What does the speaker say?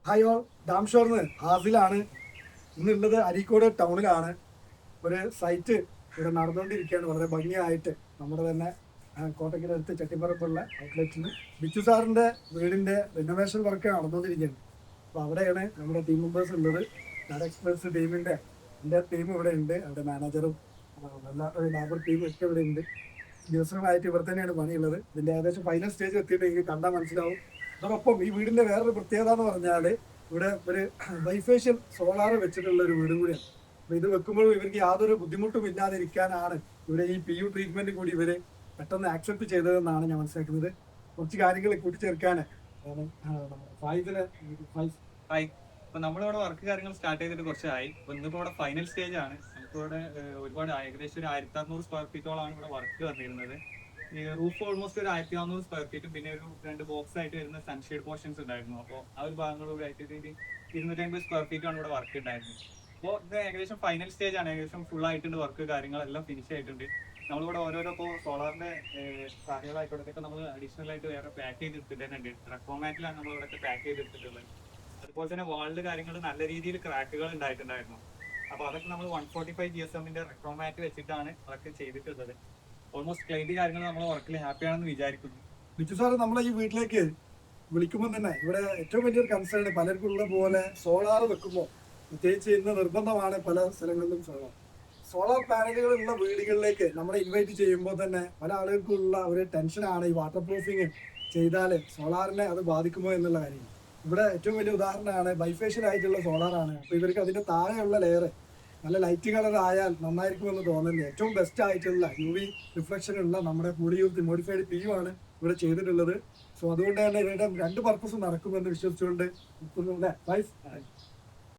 Hi all, ഡാംഷോർന്ന് ഹാസിലാണ്. ഇന്നുള്ളത് അരീക്കോട് ടൗണിലാണ്. ഒരു site ഇവിടെ നടന്നുകൊണ്ടിരിക്കുകയാണ് വളരെ ഭംഗിയായിട്ട്. നമ്മുടെ തന്നെ കോട്ടയ്ക്കടുത്ത് ചെട്ടിപ്പറമ്പുള്ള ഔട്ട്ലെറ്റിൽ ബിച്ചു സാറിൻ്റെ വീടിൻ്റെ റിനോവേഷൻ വർക്ക് നടന്നുകൊണ്ടിരിക്കുകയാണ്. അപ്പോൾ അവിടെയാണ് നമ്മുടെ ടീം മെമ്പേഴ്സ് ഉള്ളത്. ടാറ്റ എക്സ്പ്രസ് ടീമിൻ്റെ എൻ്റെ ടീം ഇവിടെ ഉണ്ട്. അവിടെ മാനേജറും എല്ലാ ലാബർ ടീമും ഒക്കെ ഇവിടെ ഉണ്ട്. ദിവസങ്ങളായിട്ട് ഇവിടെ തന്നെയാണ് പണിയുള്ളത്. ഇതിൻ്റെ ഏകദേശം ഫൈനൽ സ്റ്റേജ് എത്തിയിട്ട് എനിക്ക് കണ്ടാൽ മനസ്സിലാവും. അതോടൊപ്പം ഈ വീടിന്റെ വേറൊരു പ്രത്യേകത എന്ന് പറഞ്ഞാൽ ഇവിടെ ഒരു ബൈഫേഷ്യൽ സോളാർ വെച്ചിട്ടുള്ള ഒരു വീടും കൂടിയാണ്. അപ്പൊ ഇത് വെക്കുമ്പോൾ ഇവർക്ക് യാതൊരു ബുദ്ധിമുട്ടും ഇല്ലാതിരിക്കാനാണ് ഇവിടെ ഈ PU ട്രീറ്റ്മെന്റ് കൂടി ഇവര് പെട്ടെന്ന് ആക്സെപ്റ്റ് ചെയ്തതെന്നാണ് ഞാൻ മനസ്സിലാക്കുന്നത്. കുറച്ച് കാര്യങ്ങൾ കൂട്ടിച്ചേർക്കാൻ ഇപ്പൊ നമ്മളിവിടെ വർക്ക് കാര്യങ്ങൾ സ്റ്റാർട്ട് ചെയ്തിട്ട് കുറച്ചായി. ഇന്നിപ്പോ ഇവിടെ ഫൈനൽ സ്റ്റേജ് ആണ്. നമുക്കിവിടെ ഒരുപാട് ഏകദേശം ഒരു 1600 സ്ക്വയർ ഫീറ്റോളാണ് ഇവിടെ വർക്ക് വന്നിരുന്നത്. ഈ റൂഫ് ഓൾമോസ്റ്റ് ഒരു 1400 സ്ക്വയർ ഫീറ്റും പിന്നെ ഒരു 2 ബോക്സ് ആയിട്ട് വരുന്ന സൺഷെയ്ഡ് പോർഷൻസ് ഉണ്ടായിരുന്നു. അപ്പോൾ ആ ഒരു ഭാഗങ്ങളൂടെ ആയിട്ട് 250 സ്ക്വയർ ഫീറ്റാണ് ഇവിടെ വർക്ക് ഉണ്ടായിരുന്നത്. അപ്പോൾ ഇത് ഏകദേശം ഫൈനൽ സ്റ്റേജ് ആണ്. ഏകദേശം ഫുൾ ആയിട്ടുണ്ട്, വർക്ക് കാര്യങ്ങളെല്ലാം ഫിനിഷ് ആയിട്ടുണ്ട്. നമ്മളിവിടെ ഓരോരോ ഇപ്പോൾ സോളാറിന്റെ കാര്യങ്ങളായിക്കോട്ടൊക്കെ നമ്മൾ അഡീഷണൽ ആയിട്ട് വേറെ പാക്ക് ചെയ്തെടുത്തിട്ടുണ്ട്. റെക്കോമാറ്റിലാണ് നമ്മളിവിടെ പാക്ക് ചെയ്തെടുത്തിട്ടുള്ളത്. അതുപോലെ തന്നെ വാളിന്റെ കാര്യങ്ങൾ നല്ല രീതിയിൽ ക്രാക്കുകൾ ഉണ്ടായിട്ടുണ്ടായിരുന്നു. അപ്പോൾ അതൊക്കെ നമ്മൾ 145 GSM റെക്കോമാറ്റ് വെച്ചിട്ടാണ് അതൊക്കെ ചെയ്തിട്ടുള്ളത്. ഓൾമോസ്റ്റ് ക്ലൈന്റ് കാര്യങ്ങൾ നമ്മൾ വർക്കിൽ ഹാപ്പിയാണെന്ന് വിചാരിക്കുന്നു. ബിച്ചു സാറ് നമ്മളെ ഈ വീട്ടിലേക്ക് വിളിക്കുമ്പോൾ തന്നെ ഇവിടെ ഏറ്റവും വലിയൊരു കൺസേൺ പലർക്കും ഉള്ള പോലെ സോളാർ വെക്കുമ്പോൾ പ്രത്യേകിച്ച് ഇന്ന് നിർബന്ധമാണ് പല സ്ഥലങ്ങളിലും സോളാർ പാനലുകൾ ഉള്ള വീടുകളിലേക്ക് നമ്മളെ ഇൻവൈറ്റ് ചെയ്യുമ്പോൾ തന്നെ പല ആളുകൾക്കുള്ള ഒരു ടെൻഷനാണ് ഈ വാട്ടർ പ്രൂഫിങ് ചെയ്താൽ സോളാറിനെ അത് ബാധിക്കുമോ എന്നുള്ള കാര്യം. ഇവിടെ ഏറ്റവും വലിയ ഉദാഹരണമാണ് ബൈഫേഷ്യൽ ആയിട്ടുള്ള സോളാറാണ്. അപ്പോൾ ഇവർക്ക് അതിൻ്റെ താഴെയുള്ള ലെയർ നല്ല ലൈറ്റ് കളർ ആയാൽ നന്നായിരിക്കുമെന്ന് തോന്നുന്നില്ല. ഏറ്റവും ബെസ്റ്റ് ആയിട്ടുള്ള UV റിഫ്ലക്ഷൻ ഉള്ള നമ്മുടെ കൂടി മോഡിഫൈഡ് PU ആണ് ഇവിടെ ചെയ്തിട്ടുള്ളത്. സോ അതുകൊണ്ട് തന്നെ ഇവരുടെ 2 പർപ്പസും നടക്കുമെന്ന് വിശ്വസിച്ചുകൊണ്ട്